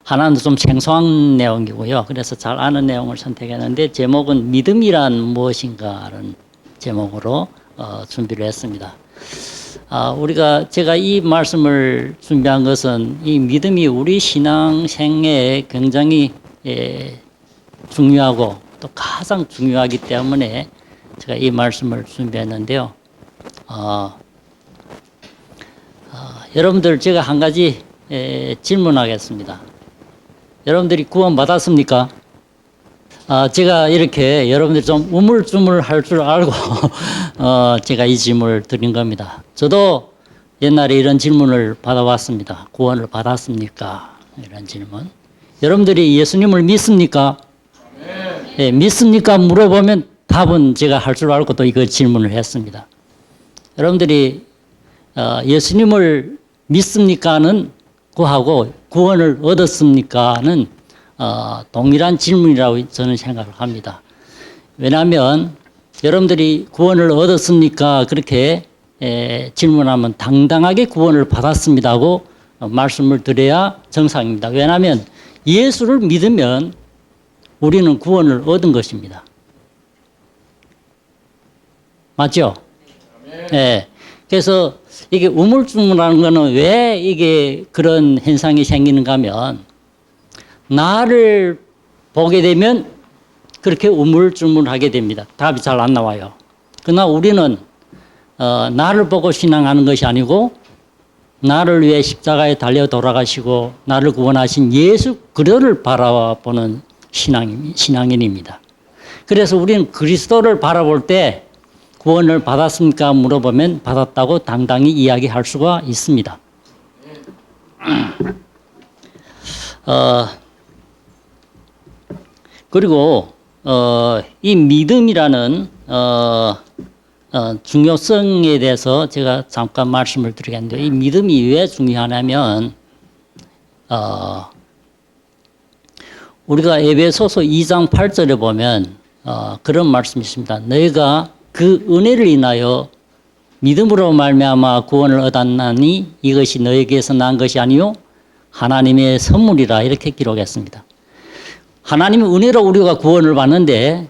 하나는 좀 생소한 내용이고요. 그래서 잘 아는 내용을 선택했는데 제목은 믿음이란 무엇인가라는 제목으로 준비를 했습니다. 제가 이 말씀을 준비한 것은 이 믿음이 우리 신앙생애에 굉장히 중요하고 또 가장 중요하기 때문에 제가 이 말씀을 준비했는데요. 여러분들 제가 한 가지 질문하겠습니다. 여러분들이 구원 받았습니까? 제가 이렇게 여러분들이 좀 우물쭈물할 줄 알고 제가 이 질문을 드린 겁니다. 저도 옛날에 이런 질문을 받아왔습니다. 구원을 받았습니까? 이런 질문. 여러분들이 예수님을 믿습니까? 네, 믿습니까? 물어보면 답은 제가 할 줄 알고 또 이거 질문을 했습니다. 여러분들이 예수님을 믿습니까는 구하고 구원을 얻었습니까는 동일한 질문이라고 저는 생각을 합니다. 왜냐하면 여러분들이 구원을 얻었습니까? 그렇게 질문하면 당당하게 구원을 받았습니다고 말씀을 드려야 정상입니다. 왜냐하면 예수를 믿으면 우리는 구원을 얻은 것입니다. 맞죠? 네. 그래서 이게 우물쭈물하는 거는 왜 이게 그런 현상이 생기는가 하면 나를 보게 되면 그렇게 우물쭈물하게 됩니다. 답이 잘 안 나와요. 그러나 우리는 나를 보고 신앙하는 것이 아니고 나를 위해 십자가에 달려 돌아가시고 나를 구원하신 예수 그리스도를 바라보는 신앙인입니다. 그래서 우리는 그리스도를 바라볼 때 구원을 받았습니까? 물어보면 받았다고 당당히 이야기할 수가 있습니다. 그리고 이 믿음이라는 중요성에 대해서 제가 잠깐 말씀을 드리겠는데 이 믿음이 왜 중요하냐면 우리가 에베소서 2장 8절에 보면 그런 말씀이 있습니다. 너희가 그 은혜를 인하여 믿음으로 말미암아 구원을 얻었나니 이것이 너에게서 난 것이 아니요 하나님의 선물이라 이렇게 기록했습니다. 하나님의 은혜로 우리가 구원을 받는데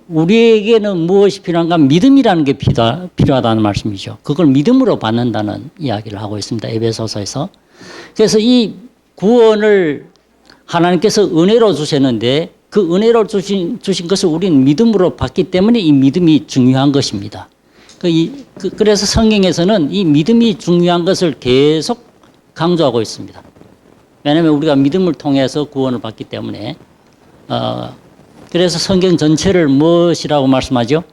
우리에게는 무엇이 필요한가? 믿음이라는 게 필요하다는 말씀이죠. 그걸 믿음으로 받는다는 이야기를 하고 있습니다. 에베소서에서. 그래서 이 구원을 하나님께서 은혜로 주셨는데 그 은혜로 주신 것을 우리는 믿음으로 받기 때문에 이 믿음이 중요한 것입니다. 그래서 성경에서는 이 믿음이 중요한 것을 계속 강조하고 있습니다. 왜냐하면 우리가 믿음을 통해서 구원을 받기 때문에 그래서 성경 전체를 무엇이라고 말씀하죠?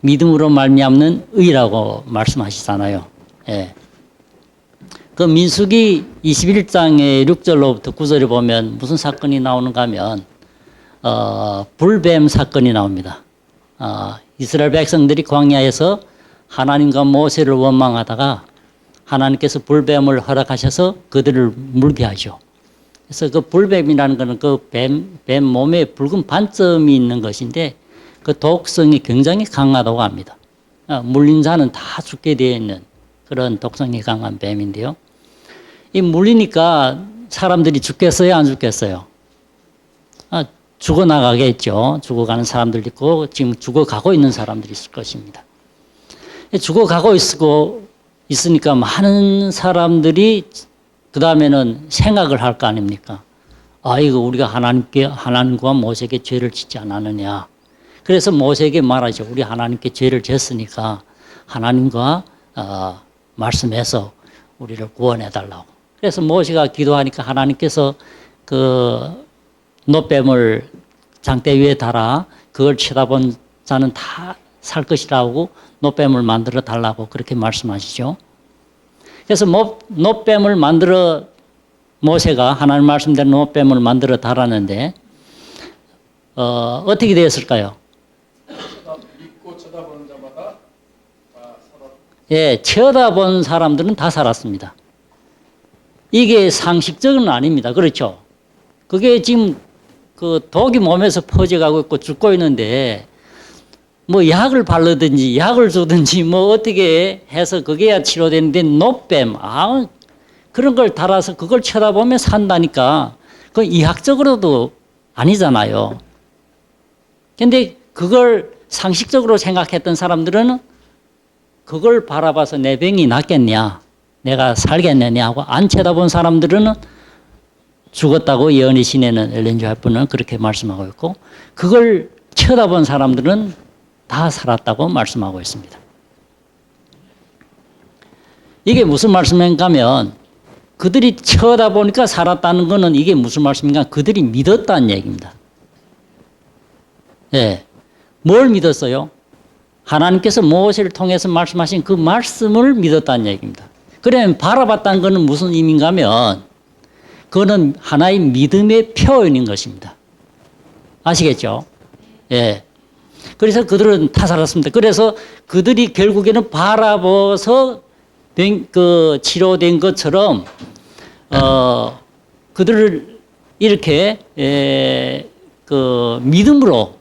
믿음으로 말미암는 의라고 말씀하시잖아요. 예. 그 민수기 21장의 6절로부터 9절에 보면 무슨 사건이 나오는가 하면 불뱀 사건이 나옵니다. 이스라엘 백성들이 광야에서 하나님과 모세를 원망하다가 하나님께서 불뱀을 허락하셔서 그들을 물게 하죠. 그래서 그 불뱀이라는 것은 그 뱀 몸에 붉은 반점이 있는 것인데 그 독성이 굉장히 강하다고 합니다. 물린 자는 다 죽게 되어 있는 그런 독성이 강한 뱀인데요. 이 물리니까 사람들이 죽겠어요? 안 죽겠어요? 죽어나가겠죠. 죽어가는 사람들도 있고 지금 죽어가고 있는 사람들이 있을 것입니다. 죽어가고 있으니까 많은 사람들이 그 다음에는 생각을 할 거 아닙니까? 이거 우리가 하나님과 모세에게 죄를 짓지 않았느냐. 그래서 모세에게 말하죠. 우리 하나님께 죄를 졌으니까 하나님과 말씀해서 우리를 구원해달라고. 그래서 모세가 기도하니까 하나님께서 그 놋뱀을 장대 위에 달아 그걸 쳐다본 자는 다 살 것이라고 놋뱀을 만들어 달라고 그렇게 말씀하시죠. 그래서 놋뱀을 만들어 모세가 하나님 말씀대로 놋뱀을 만들어 달았는데 어떻게 되었을까요? 믿고 쳐다보는 자마다 다 살았다. 예, 쳐다본 사람들은 다 살았습니다. 이게 상식적은 아닙니다. 그렇죠? 그게 지금 그 독이 몸에서 퍼져가고 있고 죽고 있는데 뭐 약을 바르든지 약을 주든지 뭐 어떻게 해서 그게야 치료되는데 놋뱀 그런 걸 달아서 그걸 쳐다보며 산다니까 그건 이학적으로도 아니잖아요. 근데 그걸 상식적으로 생각했던 사람들은 그걸 바라봐서 내 병이 낫겠냐, 내가 살겠느냐 하고 안 쳐다본 사람들은 죽었다고 예언의 신에는 엘렌 G 화이트는 그렇게 말씀하고 있고, 그걸 쳐다본 사람들은 다 살았다고 말씀하고 있습니다. 이게 무슨 말씀인가 하면, 그들이 쳐다보니까 살았다는 것은 이게 무슨 말씀인가? 그들이 믿었다는 얘기입니다. 예. 뭘 믿었어요? 하나님께서 모세를 통해서 말씀하신 그 말씀을 믿었다는 얘기입니다. 그러면 바라봤다는 것은 무슨 의미인가 하면, 그거는 하나의 믿음의 표현인 것입니다. 아시겠죠? 예. 그래서 그들은 다 살았습니다. 그래서 그들이 결국에는 바라봐서 치료된 것처럼, 그들을 이렇게, 믿음으로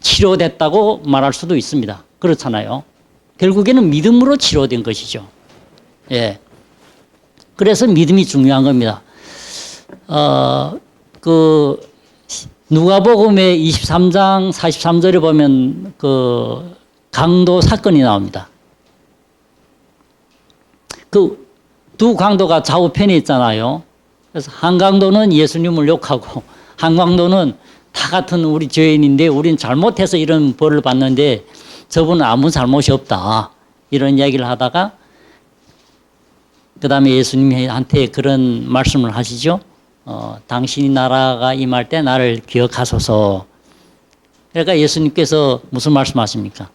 치료됐다고 말할 수도 있습니다. 그렇잖아요. 결국에는 믿음으로 치료된 것이죠. 예. 그래서 믿음이 중요한 겁니다. 누가복음의 23장 43절에 보면 그 강도 사건이 나옵니다. 그 두 강도가 좌우편에 있잖아요. 그래서 한 강도는 예수님을 욕하고 한 강도는 다 같은 우리 죄인인데 우리는 잘못해서 이런 벌을 받는데 저분은 아무 잘못이 없다. 이런 이야기를 하다가 그 다음에 예수님한테 그런 말씀을 하시죠. 당신이 나라가 임할 때 나를 기억하소서. 그러니까 예수님께서 무슨 말씀하십니까?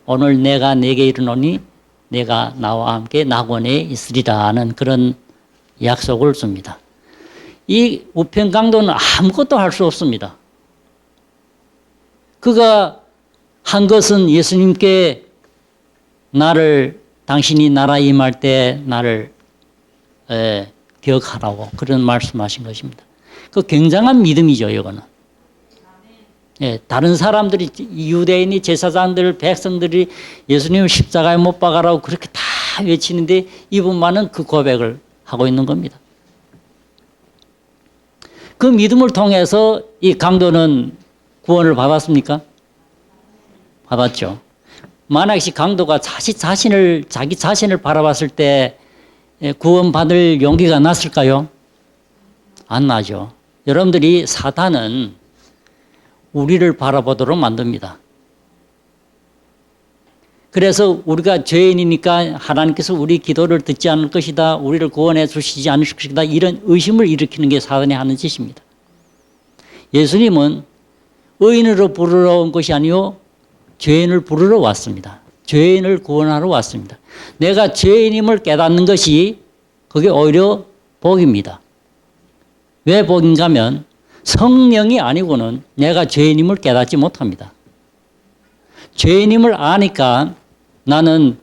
오늘 내가 네게 이르노니 내가 나와 함께 낙원에 있으리라는 그런 약속을 줍니다. 이 우편 강도는 아무것도 할 수 없습니다. 그가 한 것은 예수님께 당신이 나라에 임할 때 나를 기억하라고 그런 말씀하신 것입니다. 그 굉장한 믿음이죠, 이거는. 예, 다른 사람들이, 유대인이, 제사장들, 백성들이 예수님을 십자가에 못 박아라고 그렇게 다 외치는데 이분만은 그 고백을 하고 있는 겁니다. 그 믿음을 통해서 이 강도는 구원을 받았습니까? 받았죠. 만약에 강도가 자기 자신을 바라봤을 때 구원받을 용기가 났을까요? 안 나죠. 여러분들이 사탄은 우리를 바라보도록 만듭니다. 그래서 우리가 죄인이니까 하나님께서 우리 기도를 듣지 않을 것이다, 우리를 구원해 주시지 않을 것이다, 이런 의심을 일으키는 게 사단이 하는 짓입니다. 예수님은 의인으로 부르러 온 것이 아니요 죄인을 부르러 왔습니다. 죄인을 구원하러 왔습니다. 내가 죄인임을 깨닫는 것이 그게 오히려 복입니다. 왜 복인가 하면 성령이 아니고는 내가 죄인임을 깨닫지 못합니다. 죄인임을 아니까 나는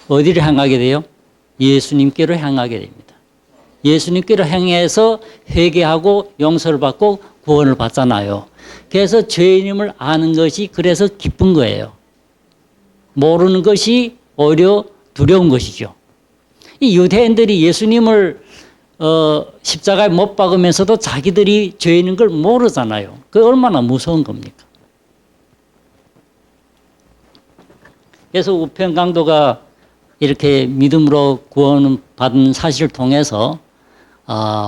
어디를 향하게 돼요? 예수님께로 향하게 됩니다. 예수님께로 향해서 회개하고 용서를 받고 구원을 받잖아요. 그래서 죄인임을 아는 것이 그래서 기쁜 거예요. 모르는 것이 오히려 두려운 것이죠. 이 유대인들이 예수님을 십자가에 못 박으면서도 자기들이 죄인인 걸 모르잖아요. 그게 얼마나 무서운 겁니까? 그래서 우편 강도가 이렇게 믿음으로 구원받은 사실을 통해서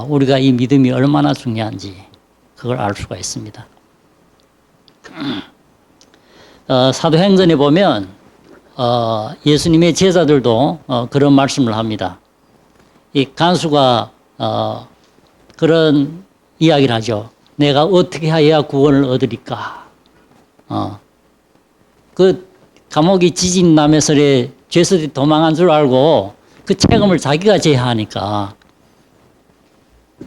우리가 이 믿음이 얼마나 중요한지 그걸 알 수가 있습니다. 사도행전에 보면 예수님의 제자들도 그런 말씀을 합니다. 이 간수가 그런 이야기를 하죠. 내가 어떻게 해야 구원을 얻으리까? 그 감옥이 지진남에서의 죄수들이 도망한 줄 알고 그 책임을 자기가 져야 하니까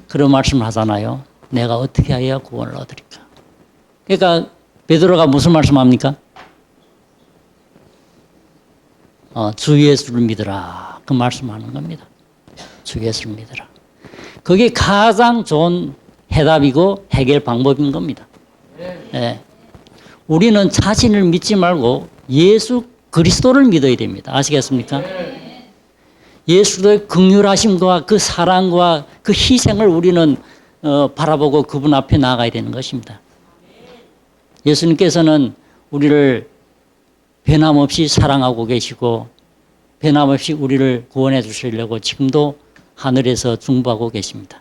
그런 말씀을 하잖아요. 내가 어떻게 해야 구원을 얻으리까? 그러니까 베드로가 무슨 말씀합니까? 주 예수를 믿으라. 그 말씀하는 겁니다. 주 예수를 믿으라. 그게 가장 좋은 해답이고 해결 방법인 겁니다. 예. 우리는 자신을 믿지 말고 예수 그리스도를 믿어야 됩니다. 아시겠습니까? 예수의 긍휼하심과 그 사랑과 그 희생을 우리는 바라보고 그분 앞에 나아가야 되는 것입니다. 예수님께서는 우리를 변함없이 사랑하고 계시고 변함없이 우리를 구원해 주시려고 지금도 하늘에서 중보하고 계십니다.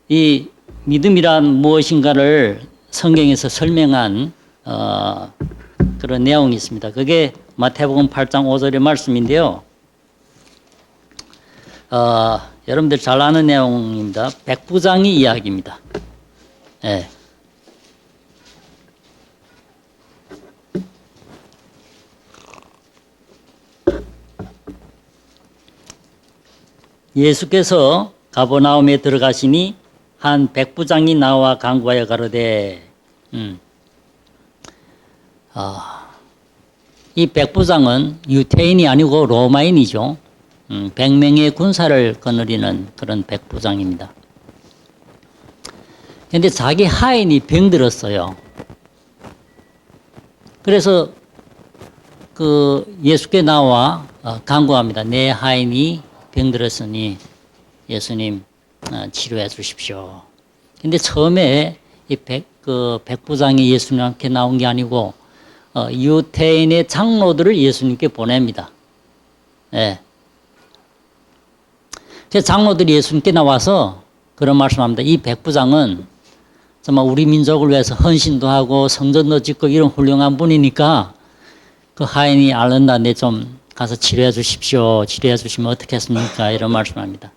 이 믿음이란 무엇인가를 성경에서 설명한 그런 내용이 있습니다. 그게 마태복음 8장 5절의 말씀인데요. 여러분들 잘 아는 내용입니다. 백부장의 이야기입니다. 예. 예수께서 가버나움에 들어가시니 한 백부장이 나와 간구하여 가로되 이 백부장은 유태인이 아니고 로마인이죠. 100명의 군사를 거느리는 그런 백부장입니다. 그런데 자기 하인이 병들었어요. 그래서 그 예수께 나와 간구합니다. 내 하인이 병들었으니 예수님 치료해 주십시오. 근데 처음에 이 백부장이 예수님께 나온 게 아니고 유태인의 장로들을 예수님께 보냅니다. 예. 그래서 장로들이 예수님께 나와서 그런 말씀합니다. 이 백부장은 정말 우리 민족을 위해서 헌신도 하고 성전도 짓고 이런 훌륭한 분이니까 그 하인이 앓는다. 내 좀 가서 치료해 주십시오. 치료해 주시면 어떻겠습니까? 이런 말씀합니다.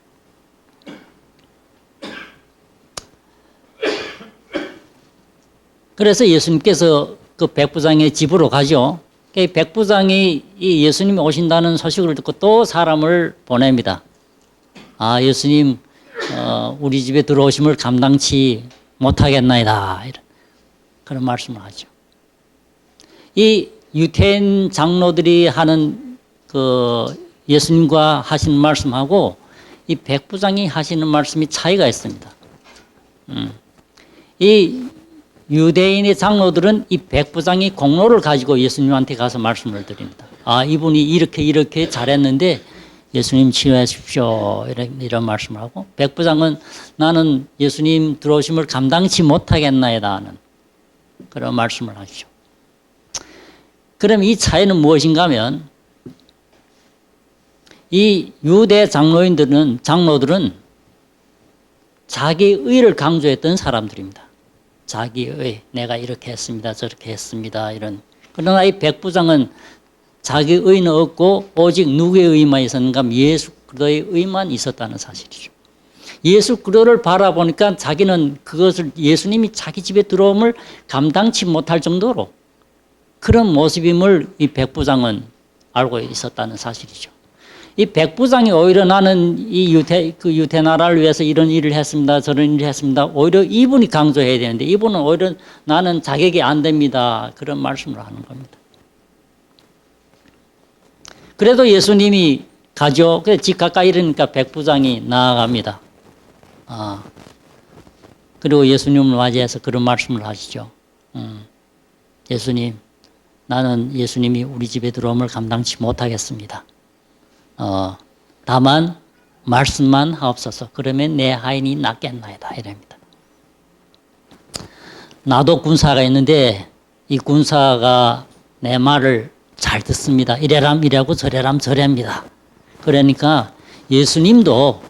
그래서 예수님께서 그 백부장의 집으로 가죠. 그 백부장이 이 예수님이 오신다는 소식을 듣고 또 사람을 보냅니다. 아, 예수님 우리 집에 들어오심을 감당치 못하겠나이다. 이런 그런 말씀을 하죠. 이 유태인 장로들이 하는 그 예수님과 하시는 말씀하고 이 백부장이 하시는 말씀이 차이가 있습니다. 이 유대인의 장로들은 이 백부장이 공로를 가지고 예수님한테 가서 말씀을 드립니다. 아, 이분이 이렇게 잘했는데 예수님 치료해 주십시오. 이런 말씀을 하고, 백부장은 나는 예수님 들어오심을 감당치 못하겠나이다 하는 그런 말씀을 하시죠. 그럼 이 차이는 무엇인가 하면 이 유대 장로들은 자기의 의를 강조했던 사람들입니다. 자기의 의, 내가 이렇게 했습니다. 저렇게 했습니다. 이런. 그러나 이 백부장은 자기의 의는 없고 오직 누구의 의만 있었는가 하면 예수 그리스도의 의만 있었다는 사실이죠. 예수 그리스도를 바라보니까 자기는 그것을 예수님이 자기 집에 들어옴을 감당치 못할 정도로 그런 모습임을 이 백부장은 알고 있었다는 사실이죠. 이 백부장이 오히려 나는 이 유태 나라를 위해서 이런 일을 했습니다. 저런 일을 했습니다. 오히려 이분이 강조해야 되는데 이분은 오히려 나는 자격이 안 됩니다. 그런 말씀을 하는 겁니다. 그래도 예수님이 가죠. 그래서 집 가까이 이러니까 백부장이 나아갑니다. 그리고 예수님을 맞이해서 그런 말씀을 하시죠. 예수님, 나는 예수님이 우리 집에 들어옴을 감당치 못하겠습니다. 다만 말씀만 하옵소서. 그러면 내 하인이 낫겠나이다. 이랍니다. 나도 군사가 있는데 이 군사가 내 말을 잘 듣습니다. 이래람 이래고 저래람 저래입니다. 그러니까 예수님도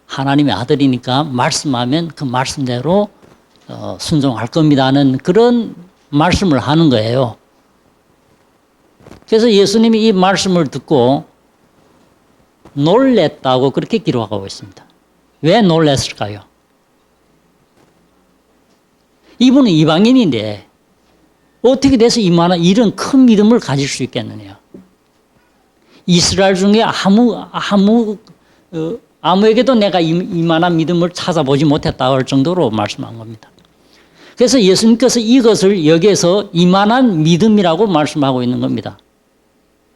하나님의 아들이니까 말씀하면 그 말씀대로 순종할 겁니다는 그런 말씀을 하는 거예요. 그래서 예수님이 이 말씀을 듣고 놀랬다고 그렇게 기록하고 있습니다. 왜 놀랬을까요? 이분은 이방인인데 어떻게 돼서 이런 큰 믿음을 가질 수 있겠느냐? 이스라엘 중에 아무에게도 내가 이만한 믿음을 찾아보지 못했다 할 정도로 말씀한 겁니다. 그래서 예수님께서 이것을 여기에서 이만한 믿음이라고 말씀하고 있는 겁니다.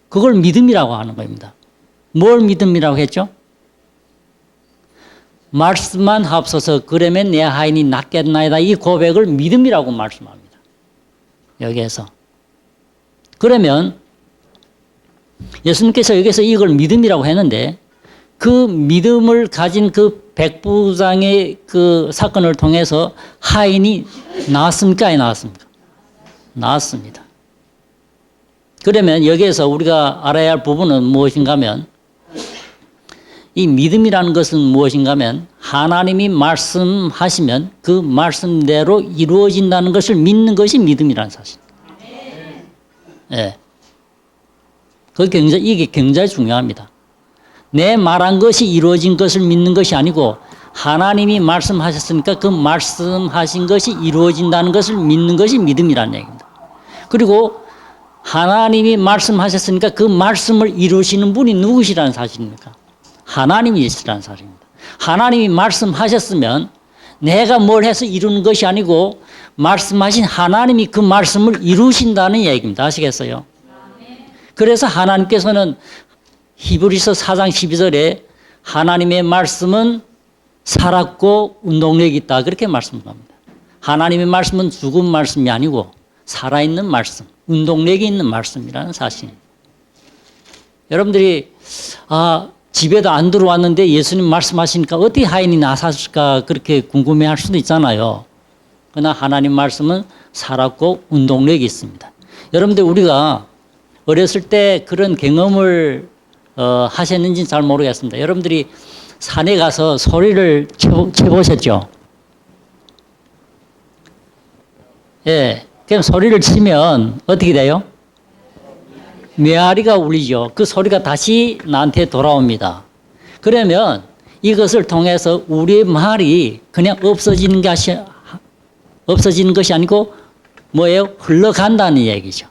그걸 믿음이라고 하는 겁니다. 뭘 믿음이라고 했죠? 말씀만 합쳐서 그러면 내 하인이 낫겠나이다. 이 고백을 믿음이라고 말씀합니다. 여기에서. 그러면 예수님께서 여기서 이걸 믿음이라고 했는데 그 믿음을 가진 그 백부장의 그 사건을 통해서 하인이 나왔습니까? 안 나왔습니까? 나왔습니다. 그러면 여기에서 우리가 알아야 할 부분은 무엇인가 하면 이 믿음이라는 것은 무엇인가 하면 하나님이 말씀하시면 그 말씀대로 이루어진다는 것을 믿는 것이 믿음이라는 사실. 예. 이게 굉장히 중요합니다. 내 말한 것이 이루어진 것을 믿는 것이 아니고 하나님이 말씀하셨으니까 그 말씀하신 것이 이루어진다는 것을 믿는 것이 믿음이라는 얘기입니다. 그리고 하나님이 말씀하셨으니까 그 말씀을 이루시는 분이 누구시라는 사실입니까? 하나님이시라는 사실입니다. 하나님이 말씀하셨으면 내가 뭘 해서 이루는 것이 아니고 말씀하신 하나님이 그 말씀을 이루신다는 얘기입니다. 아시겠어요? 그래서 하나님께서는 히브리서 4장 12절에 하나님의 말씀은 살았고 운동력이 있다. 그렇게 말씀합니다. 하나님의 말씀은 죽은 말씀이 아니고 살아있는 말씀, 운동력이 있는 말씀이라는 사실입니다. 여러분들이 집에도 안 들어왔는데 예수님 말씀하시니까 어떻게 하인이 나섰을까 그렇게 궁금해할 수도 있잖아요. 그러나 하나님 말씀은 살았고 운동력이 있습니다. 여러분들 우리가 어렸을 때 그런 경험을 하셨는지는 잘 모르겠습니다. 여러분들이 산에 가서 소리를 쳐보셨죠? 예. 그럼 소리를 치면 어떻게 돼요? 메아리가 울리죠. 그 소리가 다시 나한테 돌아옵니다. 그러면 이것을 통해서 우리의 말이 그냥 없어지는 것이 아니고 뭐예요? 흘러간다는 얘기죠.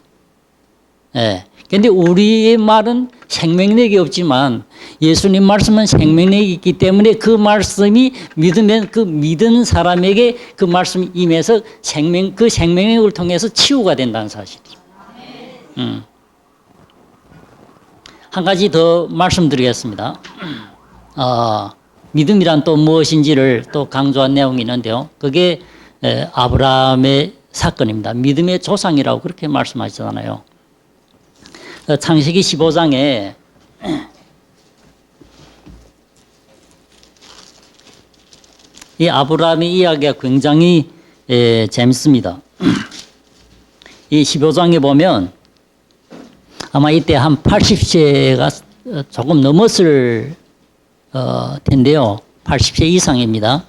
예. 근데 우리의 말은 생명력이 없지만 예수님 말씀은 생명력이 있기 때문에 그 말씀이 믿으면 그 믿은 사람에게 그 말씀이 임해서 그 생명력을 통해서 치유가 된다는 사실이죠. 한 가지 더 말씀드리겠습니다. 믿음이란 또 무엇인지를 또 강조한 내용이 있는데요. 그게 아브라함의 사건입니다. 믿음의 조상이라고 그렇게 말씀하시잖아요. 창세기 15장에 이 아브라함의 이야기가 굉장히 재밌습니다. 이 15장에 보면 아마 이때 한 80세가 조금 넘었을 텐데요. 80세 이상입니다.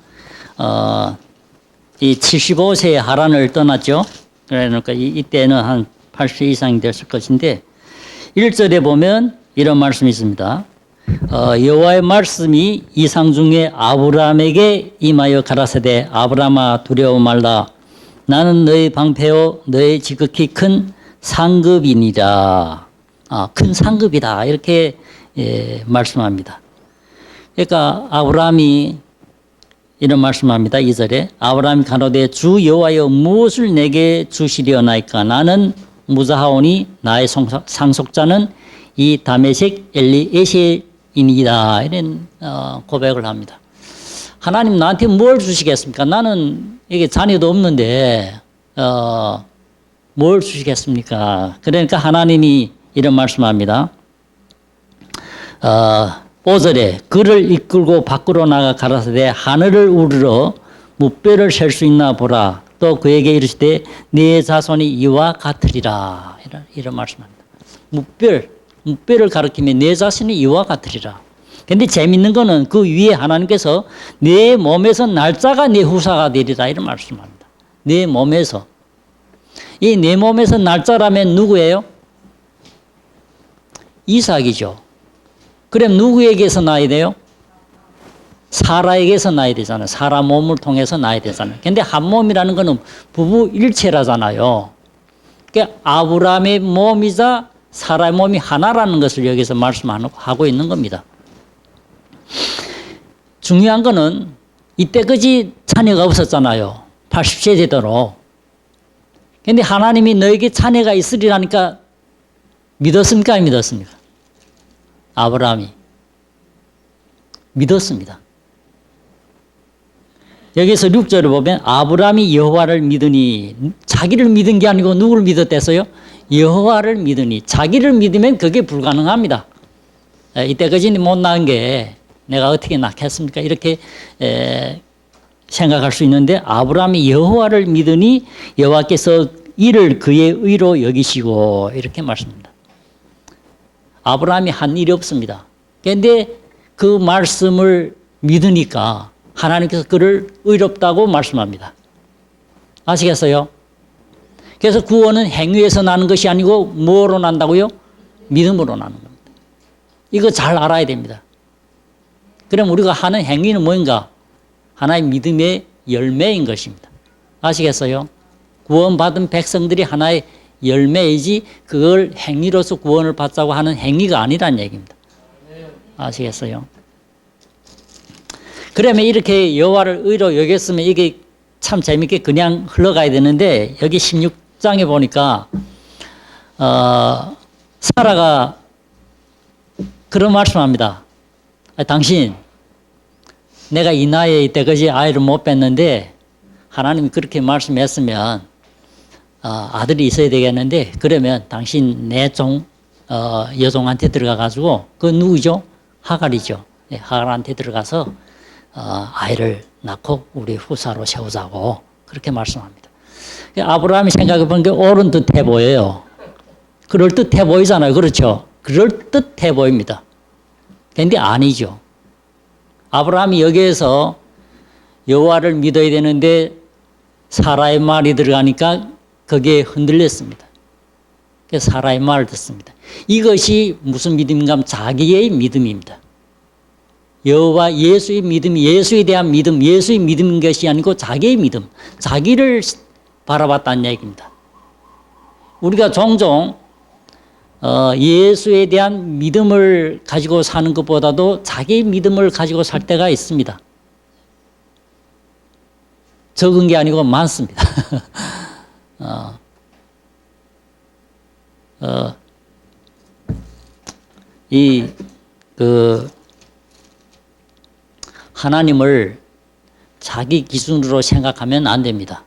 이 75세의 하란을 떠났죠. 그러니까 이때는 한 80세 이상이 됐을 것인데 1절에 보면 이런 말씀이 있습니다. 여호와의 말씀이 이상 중에 아브라함에게 임하여 가라사대 아브라함아 두려워 말라 나는 너의 방패요 너의 지극히 큰 상급이니라. 큰 상급이다 이렇게 말씀합니다. 그러니까 아브라함이 이런 말씀합니다. 2절에 아브라함이 가로되 주 여호와여 무엇을 내게 주시려나이까 나는 무자하오니 나의 상속자는 이 다메섹 엘리에셀이니이다 이런 고백을 합니다. 하나님 나한테 뭘 주시겠습니까? 나는 이게 자녀도 없는데 뭘 주시겠습니까? 그러니까 하나님이 이런 말씀합니다. 5절에 그를 이끌고 밖으로 나가 가라사대 하늘을 우러러 무뼈를 셀 수 있나 보라. 또 그에게 이르시되 네 자손이 이와 같으리라. 이런 말씀합니다. 무뼈를 가리키며 네 자손이 이와 같으리라. 근데 재밌는 거는 그 위에 하나님께서 내 몸에서 날짜가 내 후사가 되리라 이런 말씀합니다. 내 몸에서. 이 내 몸에서 날짜라면 누구예요? 이삭이죠. 그럼 누구에게서 나야 돼요? 사라에게서 나야 되잖아요. 사라 몸을 통해서 나야 되잖아요. 근데 한 몸이라는 거는 부부 일체라잖아요. 그러니까 아브라함의 몸이자 사라의 몸이 하나라는 것을 여기서 말씀하고 있는 겁니다. 중요한 거는 이때까지 자녀가 없었잖아요. 80세 되도록. 근데 하나님이 너에게 자녀가 있으리라니까 믿었습니까? 안 믿었습니까? 아브라함이 믿었습니다. 여기서 6절을 보면 아브라함이 여호와를 믿으니 자기를 믿은 게 아니고 누구를 믿었댔어요? 여호와를 믿으니. 자기를 믿으면 그게 불가능합니다. 이때까지 못 낳은 게 내가 어떻게 낳겠습니까? 이렇게 생각할 수 있는데 아브라함이 여호와를 믿으니 여호와께서 이를 그의 의로 여기시고 이렇게 말씀합니다. 아브라함이 한 일이 없습니다. 그런데 그 말씀을 믿으니까 하나님께서 그를 의롭다고 말씀합니다. 아시겠어요? 그래서 구원은 행위에서 나는 것이 아니고 뭐로 난다고요? 믿음으로 나는 겁니다. 이거 잘 알아야 됩니다. 그럼 우리가 하는 행위는 뭔가? 하나의 믿음의 열매인 것입니다. 아시겠어요? 구원받은 백성들이 하나의 열매이지 그걸 행위로서 구원을 받자고 하는 행위가 아니라는 얘기입니다. 아시겠어요? 그러면 이렇게 여호와를 의로 여겼으면 이게 참 재밌게 그냥 흘러가야 되는데 여기 16장에 보니까 사라가 그런 말씀합니다. 당신 내가 이 나이에 이때까지 아이를 못 뵀는데 하나님이 그렇게 말씀했으면 아들이 있어야 되겠는데 그러면 당신 내 여종한테 들어가가지고 그 누구죠? 하갈이죠. 네, 하갈한테 들어가서 아이를 낳고 우리 후사로 세우자고 그렇게 말씀합니다. 아브라함이 생각해 본 게 옳은 듯해 보여요. 그럴듯해 보이잖아요. 그렇죠? 그럴듯해 보입니다. 그런데 아니죠. 아브라함이 여기에서 여호와를 믿어야 되는데 사라의 말이 들어가니까 거기에 흔들렸습니다. 그래서 사라의 말을 듣습니다. 이것이 무슨 믿음인가 하면 자기의 믿음입니다. 여호와 예수의 믿음, 예수에 대한 믿음, 예수의 믿음인 것이 아니고 자기의 믿음, 자기를 바라봤다는 얘기입니다. 우리가 종종 예수에 대한 믿음을 가지고 사는 것보다도 자기의 믿음을 가지고 살 때가 있습니다. 적은 게 아니고 많습니다. 하나님을 자기 기준으로 생각하면 안 됩니다.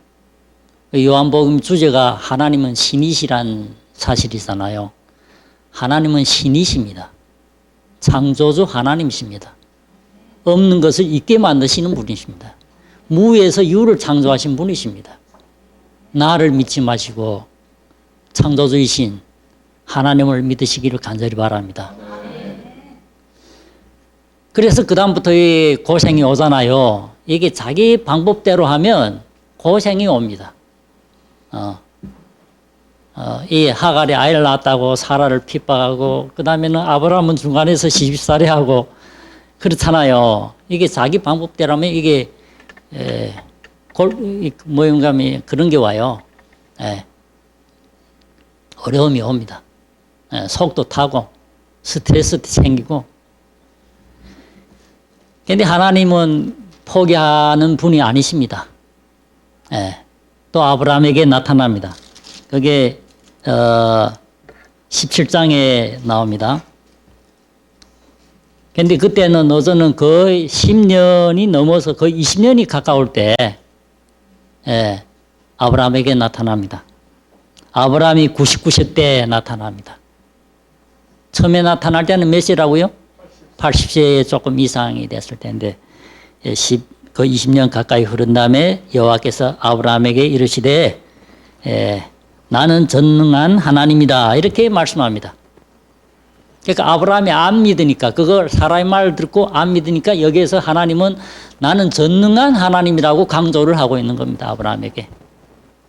요한복음 주제가 하나님은 신이시란 사실이잖아요. 하나님은 신이십니다. 창조주 하나님이십니다. 없는 것을 있게 만드시는 분이십니다. 무에서 유를 창조하신 분이십니다. 나를 믿지 마시고 창조주이신 하나님을 믿으시기를 간절히 바랍니다. 그래서 그 다음부터 이 고생이 오잖아요. 이게 자기 방법대로 하면 고생이 옵니다. 이 하갈이 아이를 낳았다고 사라를 핍박하고 그 다음에는 아브라함은 중간에서 시집살이하고 그렇잖아요. 이게 자기 방법대로 하면 이게 모임감이 그런 게 와요. 어려움이 옵니다. 속도 타고 스트레스 생기고. 그런데 하나님은 포기하는 분이 아니십니다. 또 아브라함에게 나타납니다. 그게 17장에 나옵니다. 그런데 그때는 어저는 거의 10년이 넘어서 거의 20년이 가까울 때 아브라함에게 나타납니다. 아브라함이 99세 때 나타납니다. 처음에 나타날 때는 몇 세라고요? 80세에 조금 이상이 됐을 텐데 거의 20년 가까이 흐른 다음에 여호와께서 아브라함에게 이르시되 나는 전능한 하나님이다 이렇게 말씀합니다. 그러니까 아브라함이 안 믿으니까 그걸 사람의 말을 듣고 안 믿으니까 여기에서 하나님은 나는 전능한 하나님이라고 강조를 하고 있는 겁니다. 아브라함에게.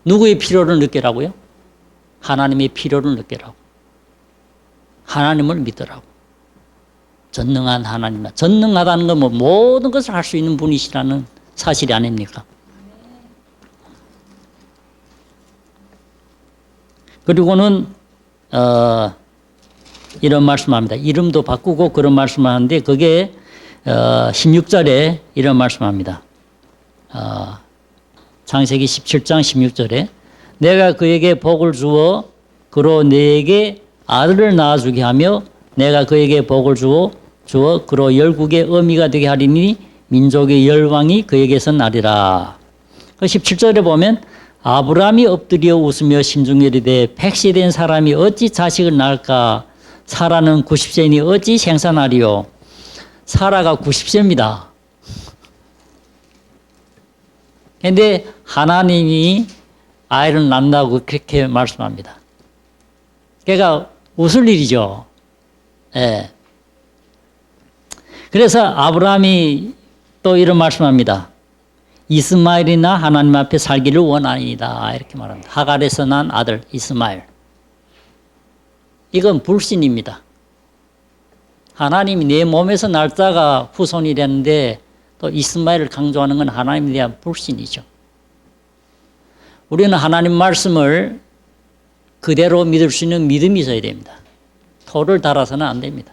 누구의 필요를 느끼라고요? 하나님의 필요를 느끼라고. 하나님을 믿으라고. 전능한 하나님. 전능하다는 건 뭐 모든 것을 할 수 있는 분이시라는 사실이 아닙니까? 그리고는 이런 말씀합니다. 이름도 바꾸고 그런 말씀을 하는데 그게 16절에 이런 말씀합니다. 창세기 17장 16절에 내가 그에게 복을 주어 그로 네게 아들을 낳아주게 하며 내가 그에게 복을 주어 그로 열국의 어미가 되게 하리니 민족의 열왕이 그에게서 나리라. 17절에 보면 아브라함이 엎드려 웃으며 심중에 이르되 100세 된 사람이 어찌 자식을 낳을까? 사라는 90세니 어찌 생산하리요? 사라가 90세입니다. 그런데 하나님이 아이를 낳는다고 그렇게 말씀합니다. 그러니까 웃을 일이죠. 예. 그래서 아브라함이 또 이런 말씀합니다. 이스마엘이나 하나님 앞에 살기를 원하니이다. 이렇게 말합니다. 하갈에서 난 아들 이스마엘. 이건 불신입니다. 하나님이 내 몸에서 날 자가 후손이라는데 또 이스마엘을 강조하는 건 하나님에 대한 불신이죠. 우리는 하나님 말씀을 그대로 믿을 수 있는 믿음이 있어야 됩니다. 토를 달아서는 안 됩니다.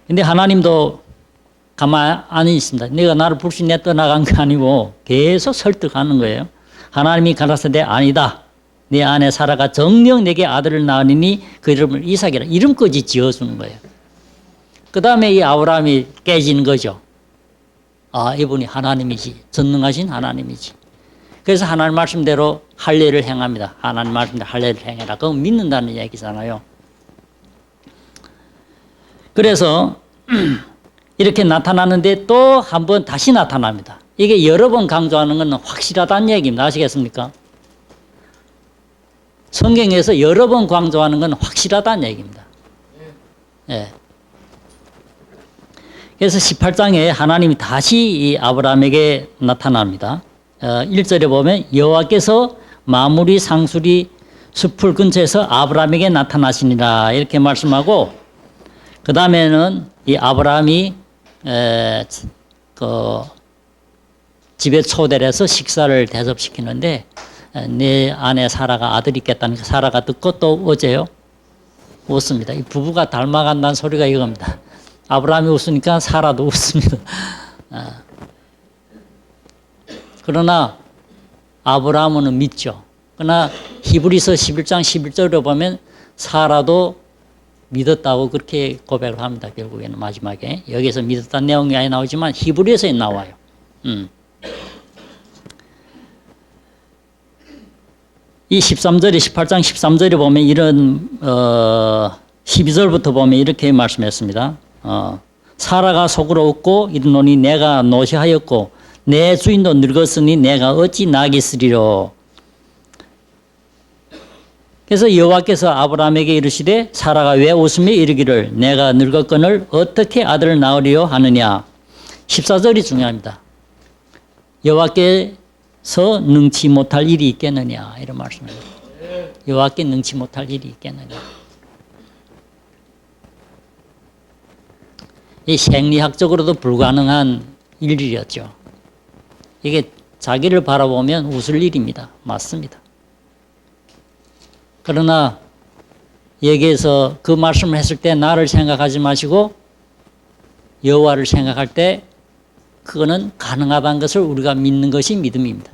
근데 하나님도 가만히 있습니다. 내가 나를 불신내 떠나간 게 아니고 계속 설득하는 거예요. 하나님이 가라사대 아니다. 내 아내 사라가 정녕 내게 아들을 낳으니 그 이름을 이삭이라 이름까지 지어주는 거예요. 그 다음에 이 아브라함이 깨지는 거죠. 아, 이분이 하나님이지. 전능하신 하나님이지. 그래서 하나님 말씀대로 할례를 행합니다. 하나님 말씀대로 할례를 행해라. 그건 믿는다는 얘기잖아요. 그래서 이렇게 나타나는데 또 한 번 다시 나타납니다. 이게 여러 번 강조하는 건 확실하다는 얘기입니다. 아시겠습니까? 성경에서 여러 번 강조하는 건 확실하다는 얘기입니다. 예. 그래서 18장에 하나님이 다시 이 아브라함에게 나타납니다. 1절에 보면 여호와께서 마무리 상수리 숲을 근처에서 아브라함에게 나타나시니라 이렇게 말씀하고 그 다음에는 이 아브라함이 그 집에 초대를 해서 식사를 대접시키는데 내 아내 사라가 아들이 있겠다는 사라가 듣고 또 어제요 웃습니다. 이 부부가 닮아간다는 소리가 이겁니다. 아브라함이 웃으니까 사라도 웃습니다. 그러나 아브라함은 믿죠. 그러나 히브리서 11장 11절에 보면 사라도 믿었다고 그렇게 고백을 합니다. 결국에는 마지막에. 여기서 믿었다는 내용이 아예 나오지만 히브리서에 나와요. 이 13절에 18장 13절에 보면 이런 12절부터 보면 이렇게 말씀했습니다. 사라가 속으로 웃고 이르노니 내가 노시하였고 내 주인도 늙었으니 내가 어찌 나겠으리요. 그래서 여호와께서 아브라함에게 이르시되 사라가 왜 웃으며 이르기를 내가 늙었거늘 어떻게 아들을 낳으리요 하느냐. 14절이 중요합니다. 여호와께서 능치 못할 일이 있겠느냐 이런 말씀입니다. 여호와께 능치 못할 일이 있겠느냐. 이 생리학적으로도 불가능한 일이었죠. 이게 자기를 바라보면 웃을 일입니다. 맞습니다. 그러나 여기에서 그 말씀을 했을 때 나를 생각하지 마시고 여호와를 생각할 때 그거는 가능하다는 것을 우리가 믿는 것이 믿음입니다.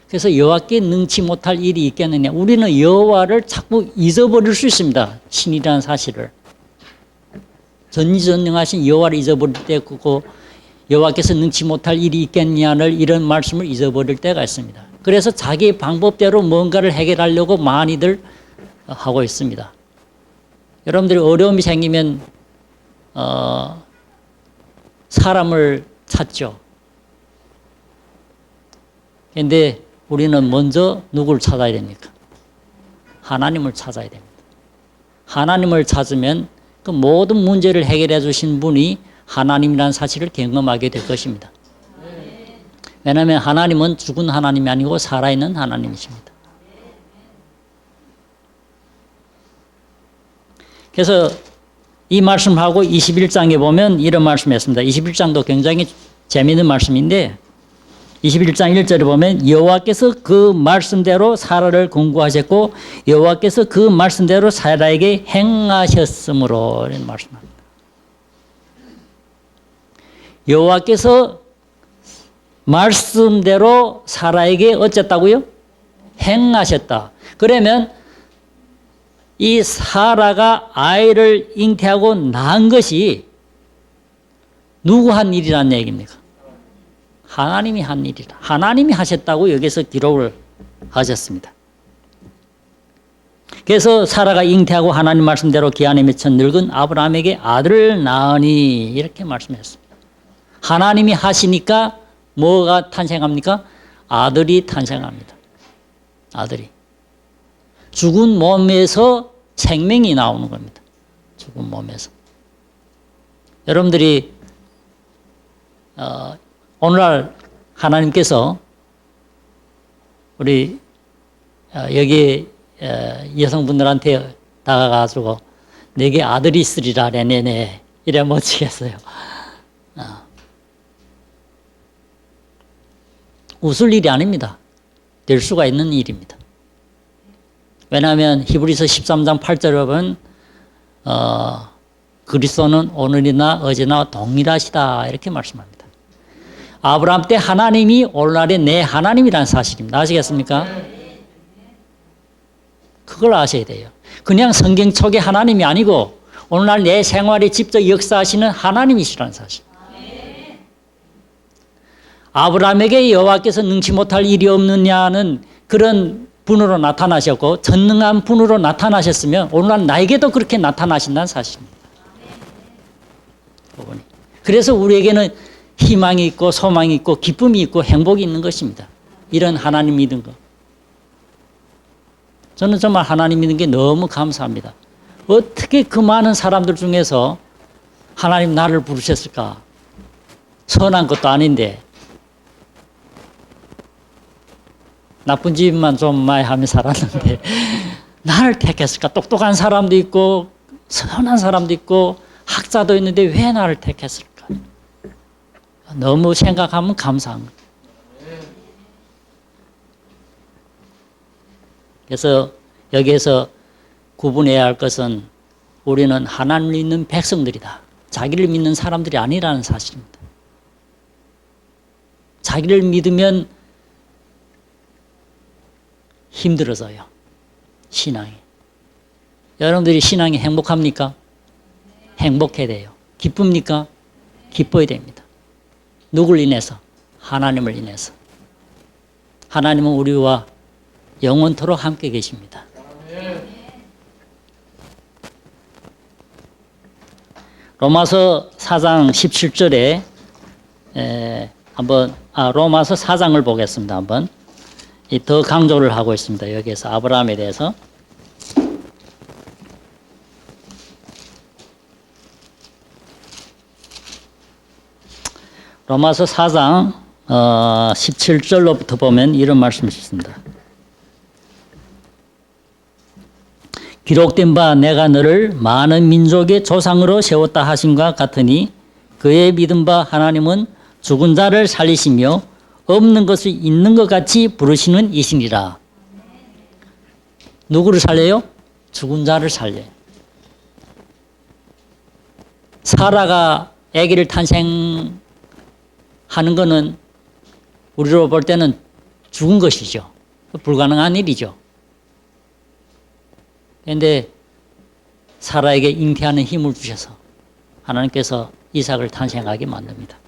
그래서 여호와께 능치 못할 일이 있겠느냐. 우리는 여호와를 자꾸 잊어버릴 수 있습니다. 신이라는 사실을. 전지전능하신 여호와를 잊어버릴 때 그거 여호와께서 능치 못할 일이 있겠냐를 이런 말씀을 잊어버릴 때가 있습니다. 그래서 자기 방법대로 뭔가를 해결하려고 많이들 하고 있습니다. 여러분들이 어려움이 생기면 사람을 찾죠. 그런데 우리는 먼저 누구를 찾아야 됩니까? 하나님을 찾아야 됩니다. 하나님을 찾으면 그 모든 문제를 해결해 주신 분이 하나님이라는 사실을 경험하게 될 것입니다. 왜냐하면 하나님은 죽은 하나님이 아니고 살아있는 하나님이십니다. 그래서 이 말씀하고 21장에 보면 이런 말씀했습니다. 21장도 굉장히 재미있는 말씀인데 21장 1절에 보면 여호와께서 그 말씀대로 사라를 공고하셨고 여호와께서 그 말씀대로 사라에게 행하셨으므로 이런 말씀합니다. 여호와께서 말씀대로 사라에게 어쨌다고요? 행하셨다. 그러면 이 사라가 아이를 잉태하고 낳은 것이 누구 한 일이란 얘기입니까? 하나님이 한 일이다. 하나님이 하셨다고 여기서 기록을 하셨습니다. 그래서 사라가 잉태하고 하나님 말씀대로 기한에 맺혀 늙은 아브라함에게 아들을 낳으니 이렇게 말씀했습니다. 하나님이 하시니까 뭐가 탄생합니까? 아들이 탄생합니다. 아들이. 죽은 몸에서 생명이 나오는 겁니다. 죽은 몸에서. 여러분들이 오늘날 하나님께서 우리 여기 여성분들한테 다가가지고 내게 아들이 있으리라 네네 이래 못치겠어요. 웃을 일이 아닙니다. 될 수가 있는 일입니다. 왜냐하면 히브리서 13장 8절에 보면 그리스도는 오늘이나 어제나 동일하시다 이렇게 말씀합니다. 아브라함 때 하나님이 오늘날의 내 하나님이라는 사실입니다. 아시겠습니까? 그걸 아셔야 돼요. 그냥 성경 속의 하나님이 아니고 오늘날 내 생활에 직접 역사하시는 하나님이시라는 사실. 아브라함에게 여호와께서 능치 못할 일이 없느냐는 그런 분으로 나타나셨고 전능한 분으로 나타나셨으면 오늘날 나에게도 그렇게 나타나신다는 사실입니다. 그래서 우리에게는 희망이 있고 소망이 있고 기쁨이 있고 행복이 있는 것입니다. 이런 하나님 믿은 거. 저는 정말 하나님 믿는 게 너무 감사합니다. 어떻게 그 많은 사람들 중에서 하나님 나를 부르셨을까? 선한 것도 아닌데 나쁜 집만 좀 많이 하며 살았는데 나를 택했을까? 똑똑한 사람도 있고 선한 사람도 있고 학자도 있는데 왜 나를 택했을까? 너무 생각하면 감사한 거예요. 그래서 여기에서 구분해야 할 것은 우리는 하나님을 믿는 백성들이다. 자기를 믿는 사람들이 아니라는 사실입니다. 자기를 믿으면 힘들어져요. 신앙이. 여러분들이 신앙이 행복합니까? 행복해야 돼요. 기쁩니까? 기뻐야 됩니다. 누굴 인해서? 하나님을 인해서. 하나님은 우리와 영원토록 함께 계십니다. 로마서 4장 17절에 로마서 4장을 보겠습니다. 한번 더 강조를 하고 있습니다. 여기에서 아브라함에 대해서. 로마서 4장 17절로부터 보면 이런 말씀이 있습니다. 기록된 바 내가 너를 많은 민족의 조상으로 세웠다 하심과 같으니 그의 믿은 바 하나님은 죽은 자를 살리시며 없는 것을 있는 것 같이 부르시는 이시니라. 누구를 살려요? 죽은 자를 살려요. 사라가 아기를 탄생하는 것은 우리로 볼 때는 죽은 것이죠. 불가능한 일이죠. 그런데 사라에게 잉태하는 힘을 주셔서 하나님께서 이삭을 탄생하게 만듭니다.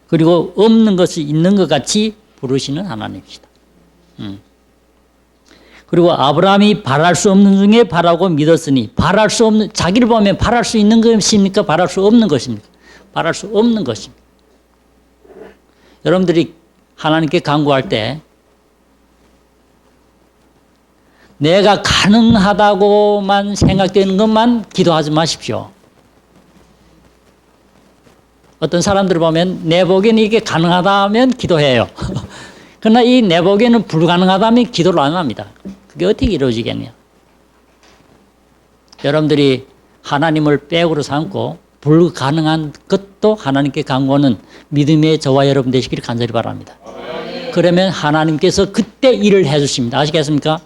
그리고 없는 것이 있는 것 같이 부르시는 하나님이시다. 그리고 아브라함이 바랄 수 없는 중에 바라고 믿었으니 바랄 수 없는, 자기를 보면 바랄 수 있는 것입니까? 바랄 수 없는 것입니까? 바랄 수 없는 것입니다. 여러분들이 하나님께 간구할 때 내가 가능하다고만 생각되는 것만 기도하지 마십시오. 어떤 사람들을 보면 내 보기에는 이게 가능하다면 기도해요. 그러나 이 내 보기에는 불가능하다면 기도를 안 합니다. 그게 어떻게 이루어지겠냐. 여러분들이 하나님을 백으로 삼고 불가능한 것도 하나님께 간구하는 믿음의 저와 여러분 되시기를 간절히 바랍니다. 그러면 하나님께서 그때 일을 해 주십니다. 아시겠습니까?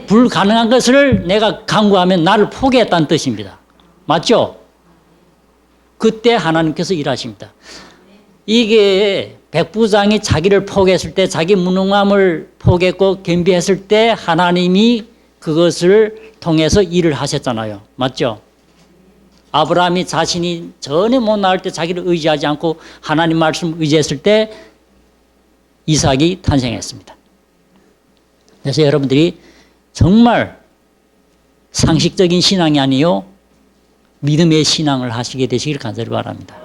불가능한 것을 내가 간구하면 나를 포기했다는 뜻입니다. 맞죠? 그때 하나님께서 일하십니다. 이게 백부장이 자기를 포기했을 때, 자기 무능함을 포기했고 겸비했을 때 하나님이 그것을 통해서 일을 하셨잖아요. 맞죠? 아브라함이 자신이 전혀 못 나올 때 자기를 의지하지 않고 하나님 말씀을 의지했을 때 이삭이 탄생했습니다. 그래서 여러분들이 정말 상식적인 신앙이 아니요 믿음의 신앙을 하시게 되시길 간절히 바랍니다.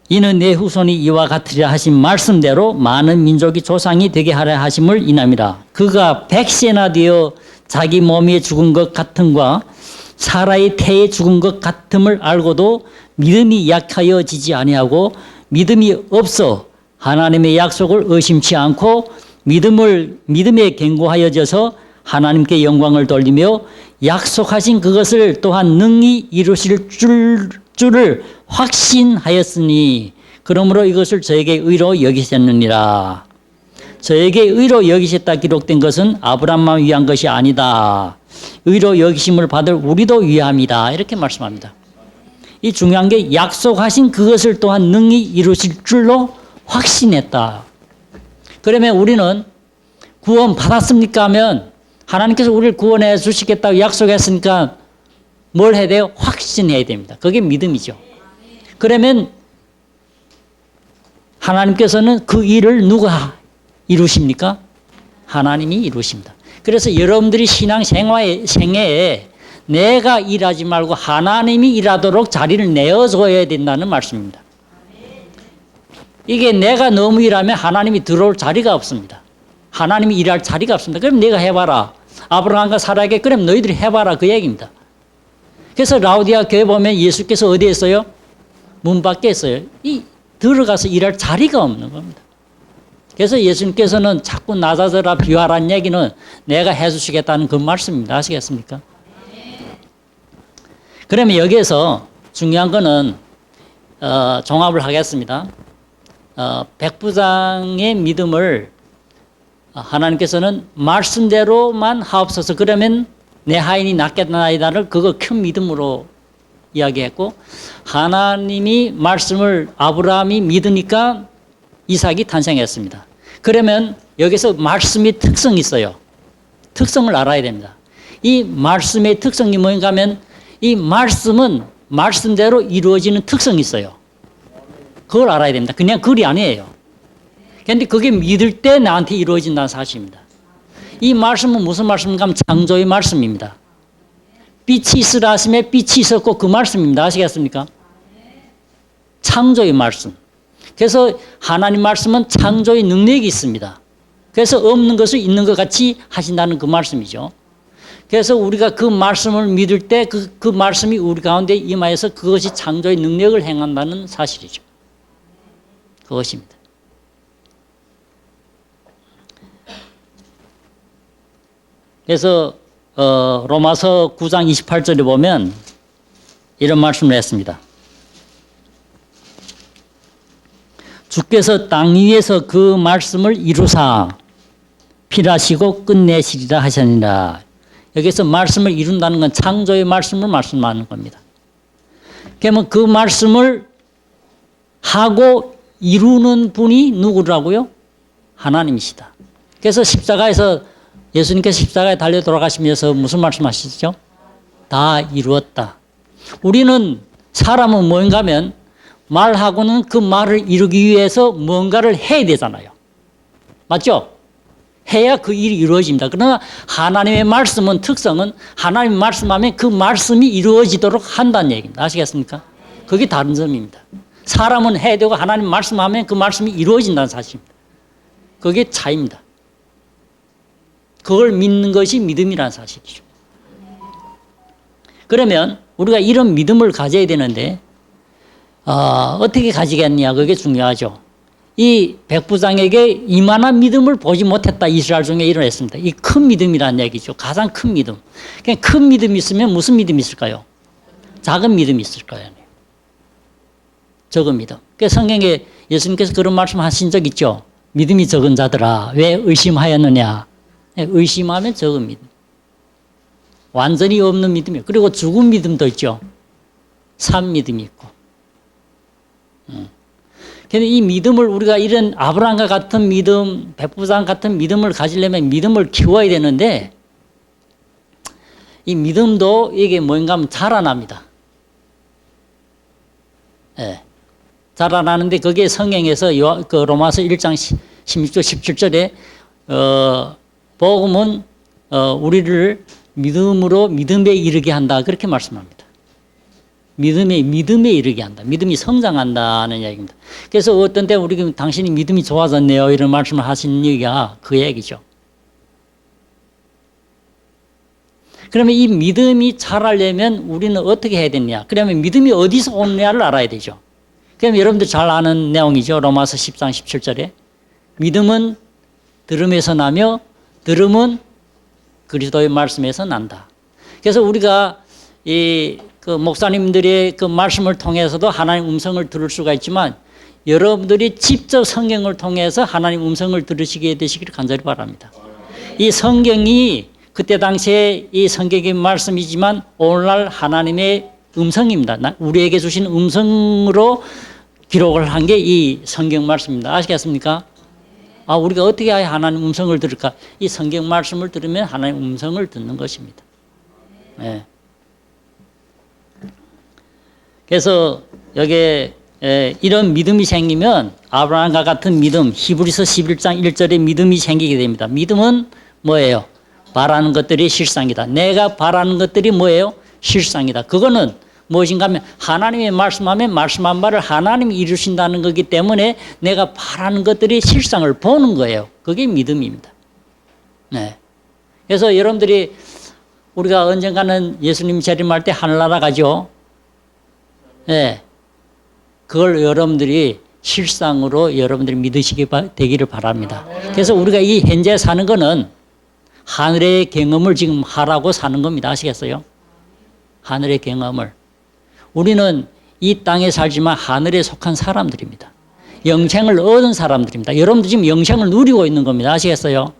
이는 내 후손이 이와 같으리라 하신 말씀대로 많은 민족이 조상이 되게 하려 하심을 인함이라. 그가 100세나 되어 자기 몸이 죽은 것 같음과 사라의 태에 죽은 것 같음을 알고도 믿음이 약하여지지 아니하고 믿음이 없어 하나님의 약속을 의심치 않고 믿음에 견고하여져서 하나님께 영광을 돌리며 약속하신 그것을 또한 능히 이루실 줄을 확신하였으니 그러므로 이것을 저에게 의로 여기셨느니라. 저에게 의로 여기셨다 기록된 것은 아브라함만 위한 것이 아니다. 의로 여기심을 받을 우리도 위함이다. 이렇게 말씀합니다. 이 중요한 게 약속하신 그것을 또한 능히 이루실 줄로 확신했다. 그러면 우리는 구원 받았습니까 하면 하나님께서 우리를 구원해 주시겠다고 약속했으니까 뭘 해야 돼요? 확신해야 됩니다. 그게 믿음이죠. 그러면 하나님께서는 그 일을 누가 이루십니까? 하나님이 이루십니다. 그래서 여러분들이 신앙 생애에 내가 일하지 말고 하나님이 일하도록 자리를 내어줘야 된다는 말씀입니다. 이게 내가 너무 일하면 하나님이 들어올 자리가 없습니다. 하나님이 일할 자리가 없습니다. 그럼 내가 해봐라. 아브라함과 사라에게 그럼 너희들이 해봐라 그 얘기입니다. 그래서 라우디아 교회 보면 예수께서 어디에 있어요? 문 밖에 있어요. 들어가서 일할 자리가 없는 겁니다. 그래서 예수님께서는 자꾸 낮아져라 비하라는 얘기는 내가 해주시겠다는 그 말씀입니다. 아시겠습니까? 그러면 여기에서 중요한 거는 종합을 하겠습니다. 백부장의 믿음을 하나님께서는 말씀대로만 하옵소서 그러면 내 하인이 낫겠나이다를 그거 큰 믿음으로 이야기했고 하나님이 말씀을 아브라함이 믿으니까 이삭이 탄생했습니다. 그러면 여기서 말씀의 특성이 있어요. 특성을 알아야 됩니다. 이 말씀의 특성이 뭔가 하면 이 말씀은 말씀대로 이루어지는 특성이 있어요. 그걸 알아야 됩니다. 그냥 글이 아니에요. 그런데 그게 믿을 때 나한테 이루어진다는 사실입니다. 이 말씀은 무슨 말씀인가 하면 창조의 말씀입니다. 빛이 있으라 하심에 빛이 있었고 그 말씀입니다. 아시겠습니까? 창조의 말씀. 그래서 하나님 말씀은 창조의 능력이 있습니다. 그래서 없는 것을 있는 것 같이 하신다는 그 말씀이죠. 그래서 우리가 그 말씀을 믿을 때 그 말씀이 우리 가운데 임하여서 그것이 창조의 능력을 행한다는 사실이죠. 그것입니다. 그래서 로마서 9장 28절에 보면 이런 말씀을 했습니다. 주께서 땅 위에서 그 말씀을 이루사 필하시고 끝내시리라 하시니라. 여기서 말씀을 이룬다는 건 창조의 말씀을 말씀하는 겁니다. 그러면 그 말씀을 하고 이루는 분이 누구라고요? 하나님이시다. 그래서 십자가에서 예수님께서 십자가에 달려 돌아가시면서 무슨 말씀하시죠? 다 이루었다. 우리는 사람은 뭔가 하면 말하고는 그 말을 이루기 위해서 뭔가를 해야 되잖아요. 맞죠? 해야 그 일이 이루어집니다. 그러나 하나님의 말씀은 특성은 하나님 말씀하면 그 말씀이 이루어지도록 한다는 얘기입니다. 아시겠습니까? 그게 다른 점입니다. 사람은 해야 되고 하나님 말씀하면 그 말씀이 이루어진다는 사실입니다. 그게 차이입니다. 그걸 믿는 것이 믿음이라는 사실이죠. 그러면 우리가 이런 믿음을 가져야 되는데 어떻게 가지겠냐 그게 중요하죠. 이 백부장에게 이만한 믿음을 보지 못했다. 이스라엘 중에 일어났습니다. 이 큰 믿음이라는 얘기죠. 가장 큰 믿음. 그냥 큰 믿음이 있으면 무슨 믿음이 있을까요? 작은 믿음이 있을 거예요. 적은 믿음. 그래서 성경에 예수님께서 그런 말씀 하신 적 있죠. 믿음이 적은 자들아 왜 의심하였느냐. 의심하면 적은 믿음. 완전히 없는 믿음이에요. 그리고 죽은 믿음도 있죠. 산 믿음이 있고. 그런데 이 믿음을 우리가 이런 아브라함과 같은 믿음, 백부장 같은 믿음을 가지려면 믿음을 키워야 되는데 이 믿음도 이게 뭔가 하면 자라납니다. 예. 자라나는데 그게 성경에서 그 로마서 1장 16절 17절에 복음은 우리를 믿음으로 믿음에 이르게 한다 그렇게 말씀합니다. 믿음에 이르게 한다. 믿음이 성장한다는 이야기입니다. 그래서 어떤 때 우리 당신이 믿음이 좋아졌네요 이런 말씀을 하신 얘기가 그 얘기죠. 그러면 이 믿음이 자라려면 우리는 어떻게 해야 되느냐? 그러면 믿음이 어디서 오느냐를 알아야 되죠. 그럼 여러분들 잘 아는 내용이죠. 로마서 10장 17절에 믿음은 들음에서 나며 들음은 그리스도의 말씀에서 난다. 그래서 우리가 그 목사님들의 그 말씀을 통해서도 하나님 음성을 들을 수가 있지만 여러분들이 직접 성경을 통해서 하나님 음성을 들으시게 되시기를 간절히 바랍니다. 이 성경이 그때 당시에 이 성경의 말씀이지만 오늘날 하나님의 음성입니다. 우리에게 주신 음성으로 기록을 한 게 이 성경 말씀입니다. 아시겠습니까? 우리가 어떻게 해야 하나님 음성을 들을까? 이 성경 말씀을 들으면 하나님 음성을 듣는 것입니다. 네. 그래서 여기에 이런 믿음이 생기면 아브라함과 같은 믿음, 히브리서 11장 1절에 믿음이 생기게 됩니다. 믿음은 뭐예요? 바라는 것들이 실상이다. 내가 바라는 것들이 뭐예요? 실상이다. 그거는 무엇인가 하면 하나님의 말씀하면 말씀한 바를 하나님이 이루신다는 거기 때문에 내가 바라는 것들이 실상을 보는 거예요. 그게 믿음입니다. 네. 그래서 여러분들이 우리가 언젠가는 예수님 재림할 때 하늘나라 가죠. 네. 그걸 여러분들이 실상으로 여러분들이 믿으시기 되기를 바랍니다. 그래서 우리가 이 현재 사는 거는 하늘의 경험을 지금 하라고 사는 겁니다. 아시겠어요? 하늘의 경험을. 우리는 이 땅에 살지만 하늘에 속한 사람들입니다. 영생을 얻은 사람들입니다. 여러분들 지금 영생을 누리고 있는 겁니다. 아시겠어요?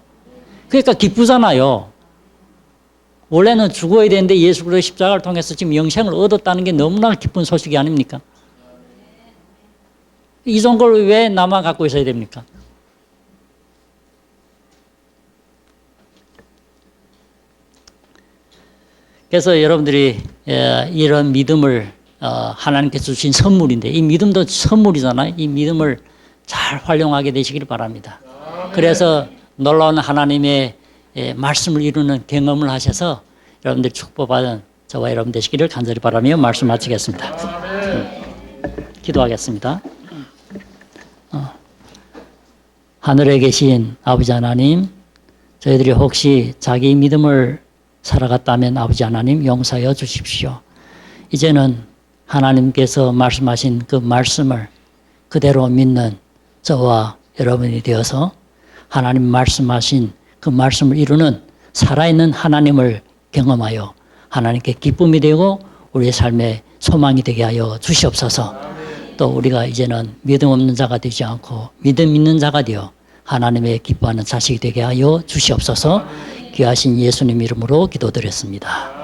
그러니까 기쁘잖아요. 원래는 죽어야 되는데 예수 그리스도의 십자가를 통해서 지금 영생을 얻었다는 게 너무나 기쁜 소식이 아닙니까? 이 정도를 왜 나만 갖고 있어야 됩니까? 그래서 여러분들이 이런 믿음을 하나님께서 주신 선물인데 이 믿음도 선물이잖아요. 이 믿음을 잘 활용하게 되시길 바랍니다. 그래서 놀라운 하나님의 말씀을 이루는 경험을 하셔서 여러분들이 축복받은 저와 여러분 되시기를 간절히 바라며 말씀 마치겠습니다. 기도하겠습니다. 하늘에 계신 아버지 하나님, 저희들이 혹시 자기 믿음을 살아갔다면 아버지 하나님 용서하여 주십시오. 이제는 하나님께서 말씀하신 그 말씀을 그대로 믿는 저와 여러분이 되어서 하나님 말씀하신 그 말씀을 이루는 살아있는 하나님을 경험하여 하나님께 기쁨이 되고 우리의 삶에 소망이 되게 하여 주시옵소서. 또 우리가 이제는 믿음 없는 자가 되지 않고 믿음 있는 자가 되어 하나님의 기뻐하는 자식이 되게 하여 주시옵소서. 귀하신 예수님 이름으로 기도드렸습니다.